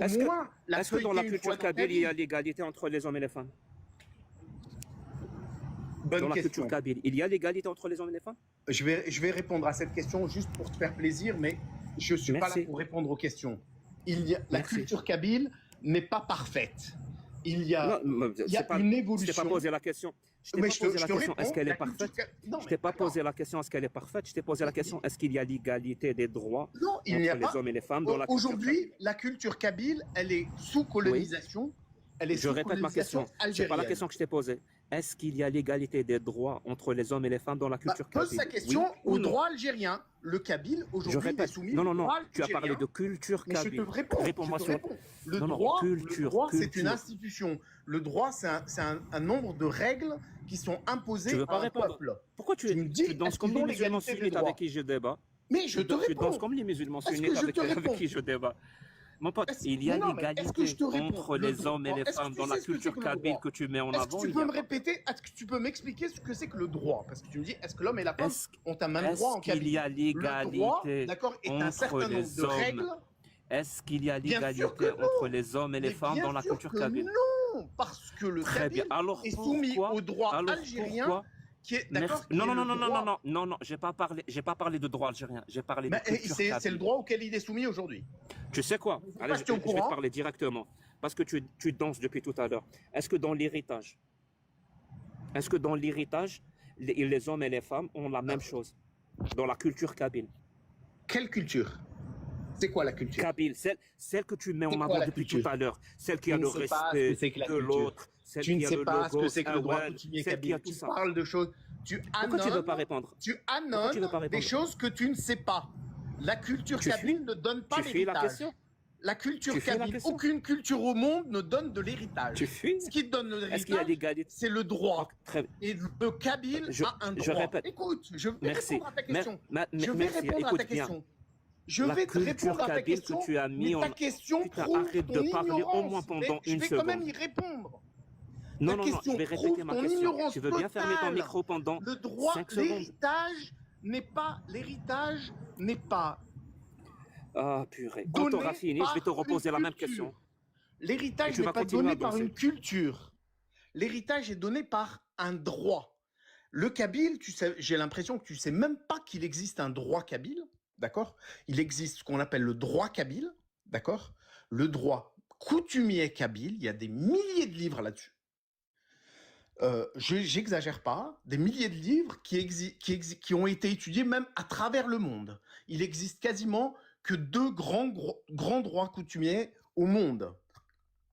Au Est-ce que, moins, la est-ce que dans la feuilleter une fois culture dans ta kabyle, il y a vie. l'égalité entre les hommes et les femmes? Dans Bonne la culture question. kabyle, il y a l'égalité entre les hommes et les femmes? Je vais répondre à cette question juste pour te faire plaisir, mais je ne suis pas là Merci, pour répondre aux questions. La merci. culture kabyle n'est pas parfaite. Il y Non, a, il y c'est a pas, une je t'ai pas évolution. posé la question. Je t'ai Mais pas posé je la te question, est-ce réponds, qu'elle est la culture parfaite? kabyle. Non, Je mais t'ai pas posé d'accord. la question, est-ce qu'elle est parfaite? Je t'ai posé la question, est-ce qu'il y a l'égalité des droits Non, il n'y entre a les pas. hommes et les femmes dans la culture Aujourd'hui, kabyle? la culture kabyle, elle est sous Oui. colonisation. Elle est Je sous répète ma colonisation question. C'est pas la algérienne. question que je t'ai posée. Est-ce qu'il y a l'égalité des droits entre les hommes et les femmes dans la Bah, culture pose sa kabyle? Oui question ou au non? droit algérien. Le kabyle, Je aujourd'hui, il est répète. soumis Non, au non, non. droit Tu as parlé de algérien. culture Mais je te kabyle. réponds, Réponds-moi sur. Le Non, non. droit, Culture, c'est une culture. institution. Le droit, c'est un nombre de règles qui sont Tu imposées veux pas à un répondre? peuple. Pourquoi Tu me dis, tu danses est-ce comme qu'ils les ont musulmans l'égalité des sunnites avec droits? qui je débat? Mais je te Tu danses réponds. comme les musulmans Est-ce que sunnites je te avec réponds? qui je débat. Mon pote, il y Mais a non, mais est-ce que je l'égalité te réponds? entre Le les hommes et droit, les est-ce que femmes tu dans la sais ce que c'est culture que le kabyle droit? que tu mets en Est-ce que avant, tu il n'y peux a me pas. répéter, est-ce que tu peux m'expliquer ce que c'est que le droit? Parce que tu me dis, est-ce que l'homme et la femme Est-ce, ont un même droit est-ce en qu'il y Kabylie? a Le droit, l'égalité d'accord, est un entre certain nombre de les hommes? règles. Est-ce qu'il y a Bien sûr que l'égalité entre non. les hommes et les Mais femmes bien dans la sûr culture que kabyle? non, parce que le Très bien. kabyle Alors est soumis pourquoi? au droit Alors algérien, pourquoi? qui est, Merci. d'accord, qui Non, est non, non, le non, non, non, droit. non, non, non, j'ai pas parlé de droit algérien, j'ai parlé de Ben, et culture c'est le kabyle. droit auquel il est soumis aujourd'hui. Tu sais quoi? Je sais Allez, pas si tu es au je vais te courant. parler directement. Parce que tu danses depuis tout à l'heure. Est-ce que dans l'héritage, les hommes et les femmes ont la même chose? Dans la culture kabyle. Quelle culture? C'est quoi la culture? Kabyle, celle que tu mets C'est en quoi avant la depuis tout culture? à l'heure. Celle qui Tu a ne le sais pas ce que respect c'est que la de culture. l'autre, celle Tu ne qui a sais le pas ce que logo, c'est que le droit Awel, coutumier celle qui a kabyle. tout Tu ça. parles de choses. Pourquoi tu veux pas répondre? Tu Pourquoi tu veux annonces pas des répondre? choses que tu ne sais pas. La culture Tu fuis? kabyle ne donne pas Tu fuis la l'héritage. question? La culture Tu fuis la kabyle, question? aucune culture au monde ne donne de l'héritage. Tu fuis? Ce qui te donne de Est-ce qu'il y a l'héritage, l'égalité? c'est le droit. Très bien. Et le kabyle Je, a un je droit. répète. Écoute, je vais Merci. répondre à ta question. Je vais Merci. répondre à ta Écoute bien. question. Je La vais te culture répondre à ta kabyle question, que tu as mais mis en. ta question Putain, prouve arrête ton de parler au moins ignorance. pendant Mais je une vais quand même seconde. y répondre. Non, Ta non, non, je question vais prouve répéter ma ton question. ignorance Tu veux bien fermer ton totale. micro pendant Le droit, 5 secondes? l'héritage n'est pas Ah, purée. Quand tu donné auras fini, je vais te par reposer une la même culture. question. Et L'héritage tu n'est vas pas continuer à donné par danser. une culture. L'héritage est donné par un droit. Le kabyle, tu sais, j'ai l'impression que tu sais même pas qu'il existe un droit kabyle, d'accord? Il existe ce qu'on appelle le droit kabyle, d'accord? Le droit coutumier kabyle, il y a des milliers de livres là-dessus. J'exagère pas, des milliers de livres qui ont été étudiés même à travers le monde. Il existe quasiment que deux grands droits coutumiers au monde.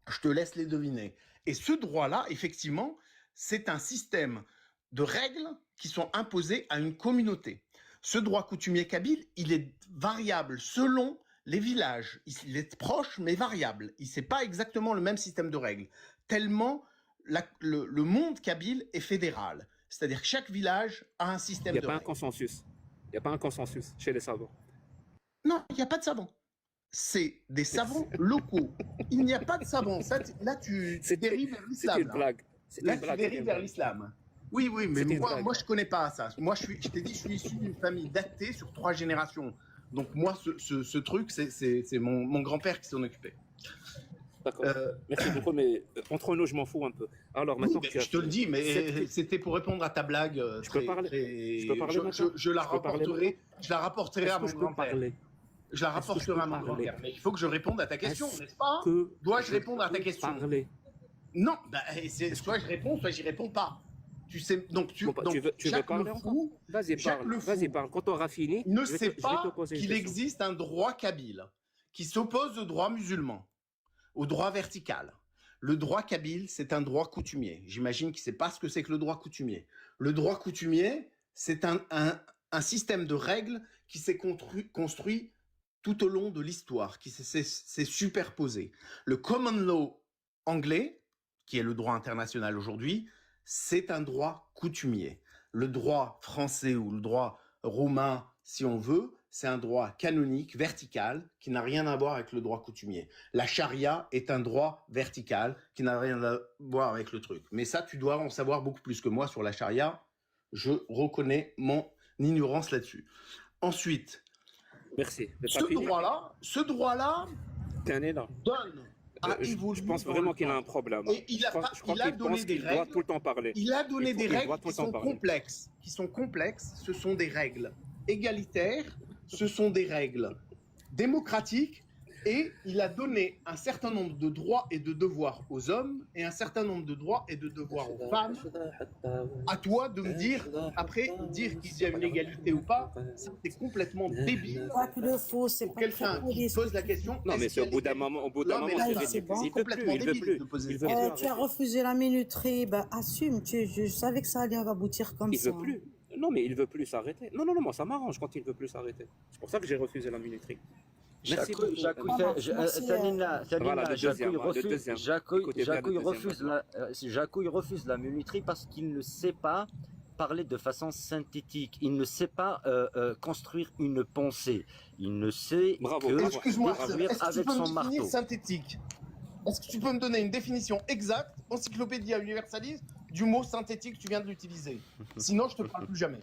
Je te laisse les deviner. Et ce droit-là, effectivement, c'est un système de règles qui sont imposées à une communauté. Ce droit coutumier kabyle, il est variable selon les villages. Il est proche, mais variable. C'est pas exactement le même système de règles. Tellement le monde kabyle est fédéral. C'est-à-dire que chaque village a un Il système n'y a de pas un règles. consensus. Il n'y a pas un consensus chez les savants. Non, il n'y a pas de savants. C'est des savants locaux. Il n'y a pas de savants. Là, tu dérives vers C'est l'islam. une blague. C'est Là, une tu blague. dérives vers l'islam. Oui, mais C'était une blague. moi, je connais pas ça. Moi, je t'ai dit, je suis issu d'une famille d'athées sur 3 générations. Donc, moi, ce truc, c'est mon grand-père qui s'en occupait. D'accord. Merci beaucoup, mais entre nous, je m'en fous un peu. Alors, maintenant Oui, que tu as je te le dis, mais cette- c'était pour répondre à ta blague. Je peux parler. Je peux parler maintenant. Je la Je peux parler rapporterai à Est-ce mon que je peux grand-père. parler? Je la Est-ce que je rapporterai peux à mon parler? grand-père. Mais il faut que je réponde à ta question, Est-ce n'est-ce pas? que Dois-je répondre à ta peux question? parler? Non, soit je réponds, soit j'y réponds pas. Tu sais, donc Bon, bah, tu veux Jacques parler le encore? Fou Vas-y, Jacques parle. le Fou Vas-y, parle. Quand tu auras fini, ne je vais sait te pas poser une qu'il question. existe un droit kabyle qui s'oppose au droit musulman, au droit vertical. Le droit kabyle, c'est un droit coutumier. J'imagine qu'il ne sait pas ce que c'est que le droit coutumier. Le droit coutumier, c'est un système de règles qui s'est construit tout au long de l'histoire, qui s'est superposé. Le common law anglais, qui est le droit international aujourd'hui, c'est un droit coutumier. Le droit français ou le droit romain, si on veut, c'est un droit canonique, vertical, qui n'a rien à voir avec le droit coutumier. La charia est un droit vertical qui n'a rien à voir avec le truc. Mais ça, tu dois en savoir beaucoup plus que moi sur la charia. Je reconnais mon ignorance là-dessus. Ensuite, Merci. ce droit-là, Tenez là. donne à Je évoluer pense dans vraiment le qu'il a temps. un problème. Et il a, Je crois il a qu'il donné pense des qu'il doit règles. tout le temps parler. Il a donné des Il règles doit tout qui le temps sont parler. complexes. Qui sont complexes, ce sont des règles égalitaires, ce sont des règles démocratiques, et il a donné un certain nombre de droits et de devoirs aux hommes et un certain nombre de droits et de devoirs aux femmes. À toi de me dire, après, dire qu'il y a une égalité ou pas, c'est complètement débile. Quoi que le faux, c'est Pour pas quelqu'un très qui poli. pose la question, Non, mais est-ce c'est qu'il y a au bout d'un l'égalité? moment, Non, mais là, c'est c'est bon. Il veut complètement plus, il veut débile plus. de poser Il cette veut question. plus Tu as arrêter. refusé la minuterie, bah, assume. Je savais que ça allait aboutir comme Il ça. veut plus. Non, mais il veut plus s'arrêter. Non, non, non, moi ça m'arrange quand il veut plus s'arrêter. C'est pour ça que j'ai refusé la minuterie. Merci beaucoup. Jacouille Ça marche, merci, Sanina, Voilà, le deuxième, le deuxième. Écoutez bien le deuxième. Jacouille refuse la minuterie parce qu'il ne sait pas parler de façon synthétique. Il ne sait pas construire une pensée. Il ne sait Bravo, que bravo. Excuse-moi, construire est-ce que tu avec peux me son définir marteau. synthétique? Est-ce que tu peux me donner une définition exacte, encyclopédia universaliste, du mot synthétique que tu viens de l'utiliser? Sinon, je te parle plus jamais.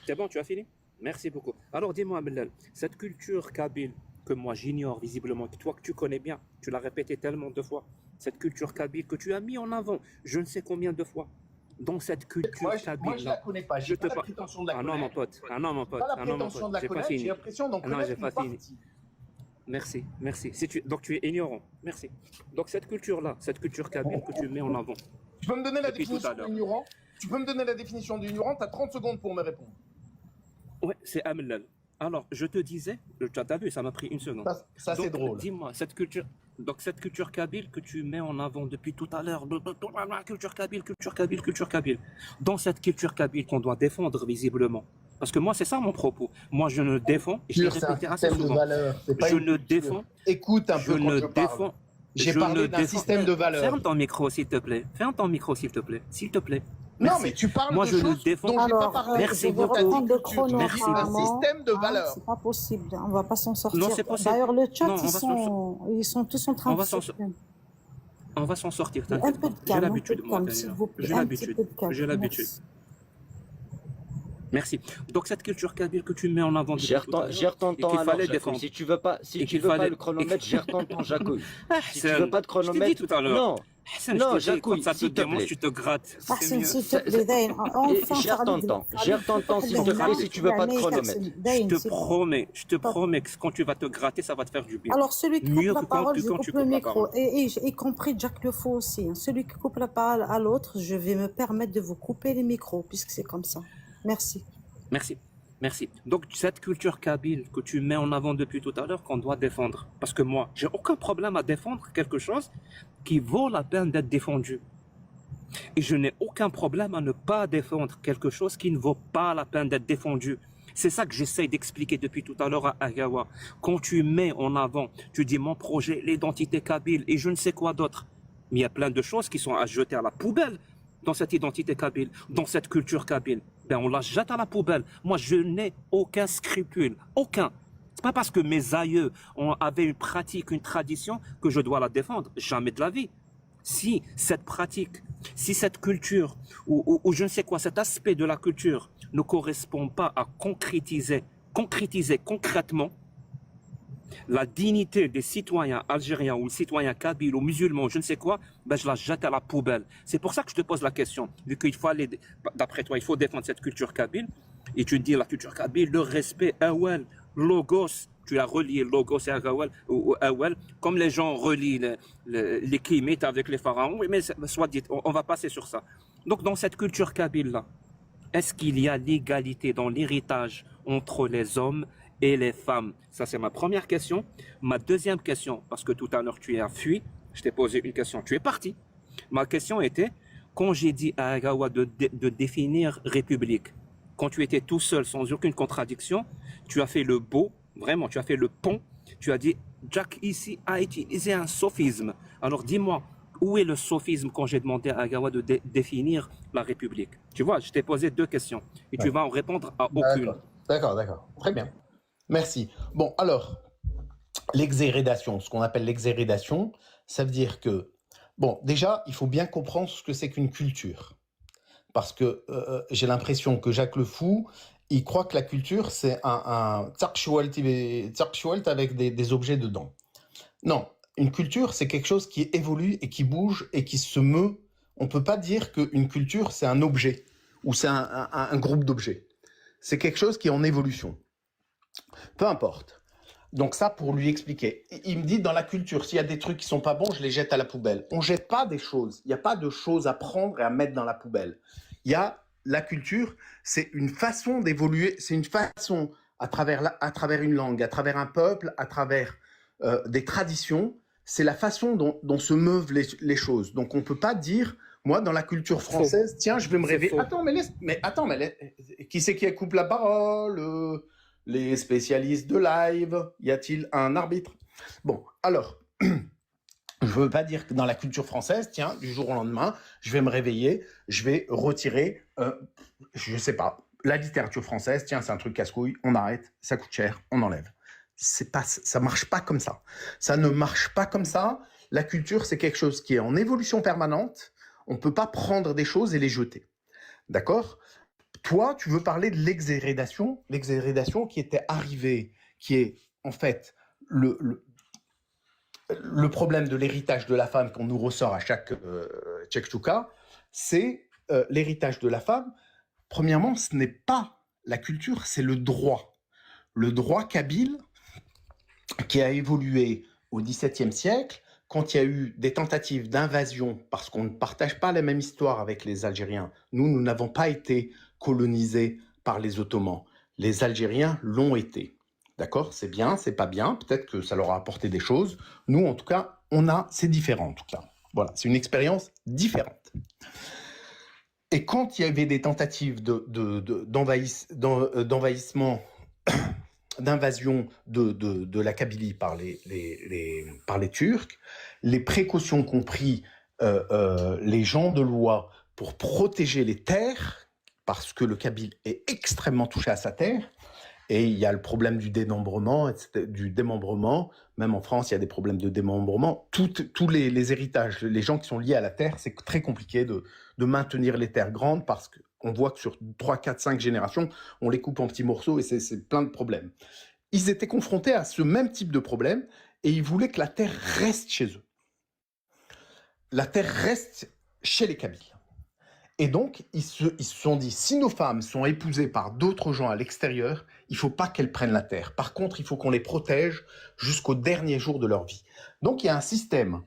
C'est bon, tu as fini? Merci beaucoup. Alors dis-moi, Bilal, cette culture kabyle que moi j'ignore visiblement, que toi que tu connais bien, tu l'as répété tellement de fois, cette culture kabyle que tu as mis en avant je ne sais combien de fois, dans cette culture Moi, je la kabyle-là, connais pas. je J'ai te pas la par- prétention de la Ah non, mon connaître. pote, ah non, mon pote, Pas la ah non, mon prétention de pote, la j'ai pas connaître. J'ai fini. l'impression d'en Ah non, connaître j'ai pas une fini. partie. Merci, merci. Donc tu es ignorant, merci. Donc cette culture-là, cette culture kabyle que tu mets en avant, Tu peux me donner la Depuis tout définition à l'heure. d'ignorant? Tu peux me donner la définition d'ignorant? Tu as 30 secondes pour me répondre. ouais, c'est Amlal. Alors, je te disais, tu as vu, ça m'a pris une seconde. Ça c'est Donc, drôle. dis-moi, cette culture kabyle que tu mets en avant depuis tout à l'heure, culture kabyle, culture kabyle, culture kabyle. Dans cette culture kabyle qu'on doit défendre visiblement. Parce que moi, c'est ça mon propos. Moi, je ne défends, et je l'ai C'est un répété assez système de souvent, valeurs. C'est pas je une ne culture. défends, Écoute un je peu quand ne je parle. défends. J'ai je parlé ne d'un défends- système de valeurs. Ferme ton micro, s'il te plaît. Ferme ton micro, s'il te plaît. S'il te plaît. Non, Merci. mais tu parles Moi, de je ne choses défends- dont j'ai pas Alors, parlé. Merci je vais beaucoup. reprendre le Tu chrono. dis Merci un apparemment. système de valeurs. C'est pas possible. On va pas s'en sortir. Non, c'est possible. D'ailleurs, le chat, Non, on ils sont tous en train on de va s'en sortir. On va s'en sortir, Un t'inquiète peu pas. de J'ai calme, un peu l'habitude, de moi, calme, Daniela. s'il vous plaît. J'ai Un l'habitude. petit peu de calme. J'ai l'habitude. Merci. Merci. Donc cette culture kabyle que tu mets en avant depuis Gère tout à l'heure, gère ton et temps qu'il alors, fallait Jacouille. défendre. Si tu veux pas, si Et tu qu'il veux pas fallait- le chronomètre, gère ton temps, Jacouille. Si tu Hassan, veux pas de je t'ai dit chronomètre, tout à l'heure. non. Hassan, Non, je t'ai dit, Jacouille, quand ça te s'il te démange, plaît. tu te grattes. C'est Ahsen, mieux. s'il te plaît, Daïn. Enfin, Gère ton temps, gère ton temps, s'il te plaît, si tu veux pas de chronomètre. Je te promets que quand tu vas te gratter, ça va te faire du bien. Alors, celui qui Mieux coupe la que quand parole, tu- je quand coupe tu le coupes la micro. parole. Et y compris Jack Le Faux aussi. Hein. Celui qui coupe la parole à l'autre, je vais me permettre de vous couper les micros, puisque c'est comme ça. Merci. Merci. Merci. Donc, cette culture kabyle que tu mets en avant depuis tout à l'heure, qu'on doit défendre. Parce que moi, j'ai aucun problème à défendre quelque chose qui vaut la peine d'être défendu. Et je n'ai aucun problème à ne pas défendre quelque chose qui ne vaut pas la peine d'être défendu. C'est ça que j'essaye d'expliquer depuis tout à l'heure à Agawa. Quand tu mets en avant, tu dis mon projet, l'identité kabyle et je ne sais quoi d'autre. Mais il y a plein de choses qui sont à jeter à la poubelle dans cette identité kabyle, dans cette culture kabyle. Ben, on la jette à la poubelle. Moi, je n'ai aucun scrupule. Aucun. C'est pas parce que mes aïeux avaient une pratique, une tradition que je dois la défendre. Jamais de la vie. Si cette pratique, si cette culture, ou je ne sais quoi, cet aspect de la culture ne correspond pas à concrétiser concrètement la dignité des citoyens algériens ou citoyens kabyles ou musulmans, je ne sais quoi, ben je la jette à la poubelle. C'est pour ça que je te pose la question. Vu qu'il faut aller, d'après toi, il faut défendre cette culture kabyle, et tu dis la culture kabyle, le respect, awel, logos, tu as relié logos et awel, comme les gens relient les kémites avec les pharaons. Oui, mais soit dit, on va passer sur ça. Donc dans cette culture kabyle-là, est-ce qu'il y a l'égalité dans l'héritage entre les hommes et les femmes? Ça, c'est ma première question. Ma deuxième question, parce que tout à l'heure, tu as fui, je t'ai posé une question, tu es parti. Ma question était, quand j'ai dit à Agawa de définir république, quand tu étais tout seul, sans aucune contradiction, tu as fait le beau, vraiment, tu as fait le pont, tu as dit, Jack ici a utilisé un sophisme. Alors dis-moi, où est le sophisme quand j'ai demandé à Agawa de définir la république? Tu vois, je t'ai posé deux questions et tu vas en répondre à aucune. D'accord. Très bien. Merci. Bon, alors, l'exhérédation, ce qu'on appelle l'exhérédation, ça veut dire que, bon, déjà, il faut bien comprendre ce que c'est qu'une culture. Parce que j'ai l'impression que Jacques Le Fou, il croit que la culture, c'est un tsarchouelt avec des objets dedans. Non, une culture, c'est quelque chose qui évolue et qui bouge et qui se meut. On peut pas dire qu'une culture, c'est un objet ou c'est un groupe d'objets. C'est quelque chose qui est en évolution. Peu importe. Donc ça, pour lui expliquer. Il me dit, dans la culture, s'il y a des trucs qui sont pas bons, je les jette à la poubelle. On jette pas des choses. Il n'y a pas de choses à prendre et à mettre dans la poubelle. Il y a la culture, c'est une façon d'évoluer, c'est une façon à travers une langue, à travers un peuple, à travers des traditions. C'est la façon dont se meuvent les choses. Donc on peut pas dire, moi, dans la culture française, tiens, je vais me C'est réveiller. faux. Attends, qui c'est qui coupe la parole? Les spécialistes de live, y a-t-il un arbitre? Bon, alors, je veux pas dire que dans la culture française, tiens, du jour au lendemain, je vais me réveiller, je vais retirer, je sais pas, la littérature française, tiens, c'est un truc casse-couille, on arrête, ça coûte cher, on enlève. Ça marche pas comme ça. Ça ne marche pas comme ça. La culture, c'est quelque chose qui est en évolution permanente. On peut pas prendre des choses et les jeter. D'accord? Toi, tu veux parler de l'exhérédation qui était arrivée, qui est en fait le problème de l'héritage de la femme qu'on nous ressort à chaque tchèque-chouka, c'est l'héritage de la femme. Premièrement, ce n'est pas la culture, c'est le droit. Le droit kabyle qui a évolué au XVIIe siècle, quand il y a eu des tentatives d'invasion, parce qu'on ne partage pas la même histoire avec les Algériens. Nous n'avons pas été colonisés par les Ottomans. Les Algériens l'ont été. D'accord? C'est bien, c'est pas bien. Peut-être que ça leur a apporté des choses. Nous, en tout cas, c'est différent, en tout cas. Voilà, c'est une expérience différente. Et quand il y avait des tentatives d'envahissement, d'invasion de la Kabylie par les Turcs, les précautions qu'ont pris les gens de loi pour protéger les terres, parce que le Kabyle est extrêmement touché à sa terre, et il y a le problème du démembrement, même en France, il y a des problèmes de démembrement. Tous les héritages, les gens qui sont liés à la terre, c'est très compliqué de maintenir les terres grandes parce qu'on voit que sur 3, 4, 5 générations, on les coupe en petits morceaux et c'est plein de problèmes. Ils étaient confrontés à ce même type de problème et ils voulaient que la terre reste chez eux. La terre reste chez les Kabyles. Et donc, ils se sont dit, si nos femmes sont épousées par d'autres gens à l'extérieur, il ne faut pas qu'elles prennent la terre. Par contre, il faut qu'on les protège jusqu'au dernier jour de leur vie. Donc, il y a un système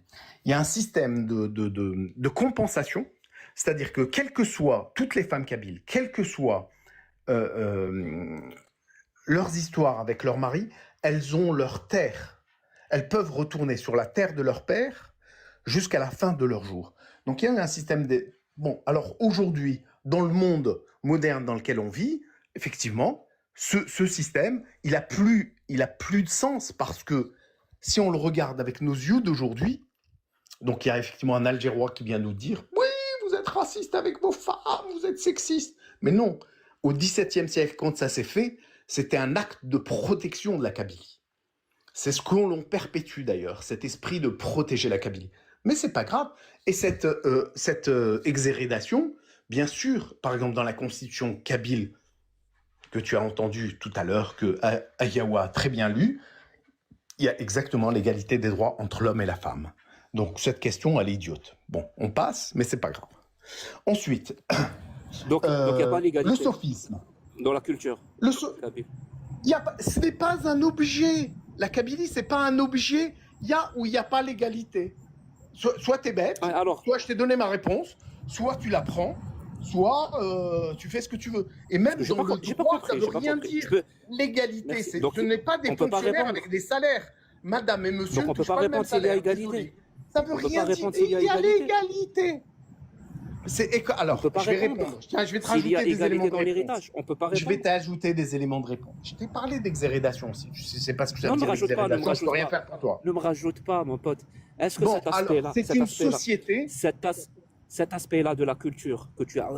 de compensation, c'est-à-dire que quelles que soient toutes les femmes kabyles, quelles que soient leurs histoires avec leur mari, elles ont leur terre. Elles peuvent retourner sur la terre de leur père jusqu'à la fin de leur jour. Donc, il y a un système de... Bon, alors aujourd'hui, dans le monde moderne dans lequel on vit, effectivement, ce système, il a plus de sens parce que si on le regarde avec nos yeux d'aujourd'hui, donc il y a effectivement un Algérois qui vient nous dire « Oui, vous êtes raciste avec vos femmes, vous êtes sexiste ». Mais non, au XVIIe siècle, quand ça s'est fait, c'était un acte de protection de la Kabylie. C'est ce que l'on perpétue d'ailleurs, cet esprit de protéger la Kabylie. Mais c'est pas grave. Et cette exhérédation, bien sûr, par exemple dans la constitution kabyle que tu as entendu tout à l'heure, que Ayawa a très bien lu, il y a exactement l'égalité des droits entre l'homme et la femme. Donc cette question, elle est idiote. Bon, on passe, mais c'est pas grave. Ensuite, Donc, il n'y a pas l'égalité le sophisme. dans la culture. kabyle. Ce n'est pas un objet. La Kabylie, c'est pas un objet. Il y a ou il n'y a pas l'égalité. Soit tu es bête, soit je t'ai donné ma réponse, soit tu la prends, soit tu fais ce que tu veux. Et même dans le droit, ça ne veut rien dire. L'égalité, ce n'est pas des fonctionnaires avec des salaires. Madame et monsieur, donc on ne peut pas répondre s'il y a égalité. Ça ne veut rien dire. Il y a l'égalité. Alors, je vais répondre. Tiens, je vais te rajouter des éléments de réponse. On peut pas répondre. Je vais t'ajouter des éléments de réponse. Je t'ai parlé d'exhérédation aussi. Je sais pas ce que ça veut dire. Exhérédation, je peux rien faire pour toi. Ne me rajoute pas, mon pote. Est-ce que cet aspect-là, c'est une société. Cet aspect-là de la culture que tu as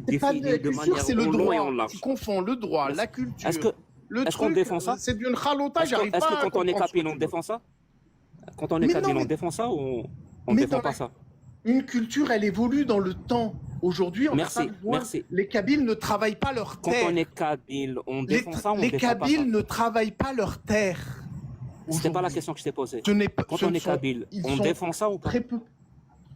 défini de manière c'est le droit. En large. Tu confonds le droit, la culture. Est-ce qu'on défend ça? C'est d'une ralota, j'arrive pas à comprendre. Est-ce que quand on est kabyle, on défend ça? Quand on est kabyle, on défend ça ou on ne défend pas ça? Une culture, elle évolue dans le temps. Aujourd'hui, on n'a pas besoin. Les Kabyles ne travaillent pas leur terre. Quand on est kabyle, on défend ça ou on défend pas ça? Les Kabyles ne travaillent pas leur terre. C'était pas la aujourd'hui. question que je t'ai posée. Ce n'est pas. Quand ce on ne est sont- kabyle, ils on sont défend ça ou pas? très peu.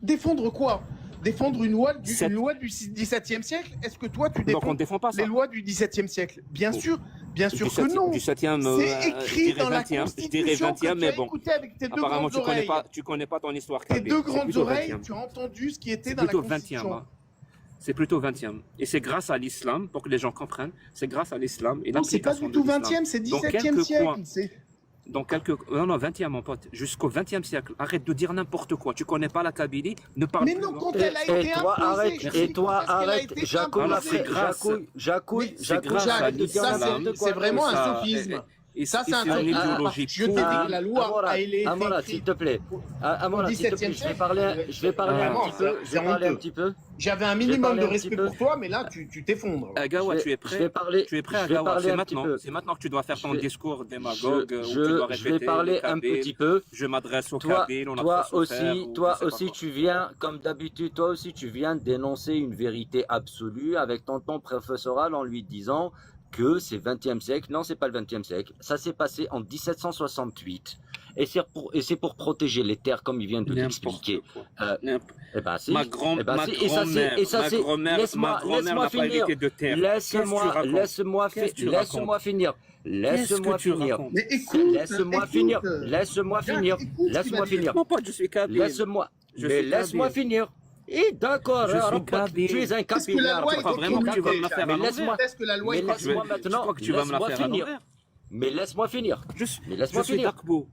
Défendre quoi? Défendre une Cette- loi du XVIIe siècle? Est-ce que toi, tu Donc on défends défend pas ça. les lois du XVIIe siècle? Bien Oh. sûr que non. Du 7e, C'est je écrit dirais dans la 20e, je dirais Constitution 20e, que tu mais as bon. écouté avec tes deux Apparemment, grandes oreilles. tu connais pas ton histoire Tes kabyle. deux C'est grandes plutôt oreilles, 20e. tu as entendu ce qui était C'est dans la plutôt 20e. Constitution. Hein. C'est plutôt 20e. Et c'est grâce à l'islam, pour que les gens comprennent, c'est grâce à l'islam et Non, c'est pas l'application du de tout l'islam. 20e, c'est Dans 17e quelques siècle. coins. C'est Dans quelques... Non, non, 20e, mon pote. Jusqu'au 20e siècle. Arrête de dire n'importe quoi. Tu connais pas la Kabylie, ne parle Mais plus. non, quand Et, elle a et été toi, imposée, arrête, je et dis toi, quand est-ce qu'elle a arrête, été Jacouille, Alors, imposée. c'est grâce- Mais grâce à arrête de dire l'islam. n'importe quoi. C'est vraiment un Ça- sophisme. Et Ça, c'est un une sophisme. idéologie Je t'ai dit que la loi a été Amora, écrite. s'il te plaît. Amora, Au s'il te plaît, 17e je vais parler un Vraiment, petit peu. Je vais c'est parler un honteux. petit peu. J'avais un vais minimum parler de un petit respect peu. pour toi, mais là, tu t'effondres. Agawa, tu es Je vais prêt? parler. Tu es prêt, je vais Agawa? parler C'est un maintenant. petit peu. C'est maintenant que tu dois faire ton Je vais- discours démagogue où tu dois Je répéter vais parler le un kabyle. petit peu. Je m'adresse au Toi, kabyle, on a toi trop souffert, aussi, ou toi je sais pas aussi, quoi. tu viens, comme d'habitude, toi aussi, tu viens dénoncer une vérité absolue avec ton ton professoral en lui disant que c'est 20e siècle. Non, c'est pas le 20e siècle. Ça s'est passé en 1768. Et c'est pour protéger les terres, comme il vient de t'expliquer. Eh ben, si. Ma Eh grand-mère, ben, si. Et ça, c'est- et ça, ma c'est- grand-mère laisse-moi n'a pas finir. hérité de terre. Laisse-moi Qu'est-ce que tu racontes? finir. Laisse-moi Qu'est-ce que tu finir. racontes? Mais écoute, Laisse-moi finir. Laisse-moi Jack, finir. écoute ce qu'il Laisse-moi va dire. finir. Mon pote, je suis kabyle. Laisse-moi. Je Mais suis laisse-moi kabyle. finir. Et d'accord, Je suis Rabbak, kabyle. tu es un Est-ce que la kabyle. loi Tu crois est vraiment que tu vas me la faire à Mais l'envers? laisse-moi- Est-ce que la loi Mais est laisse-moi constitutionnelle? Tu maintenant. crois que tu vas me la Laisse-moi faire à finir. l'envers? Mais laisse-moi finir. Je Mais laisse-moi suis finir. Dakbo.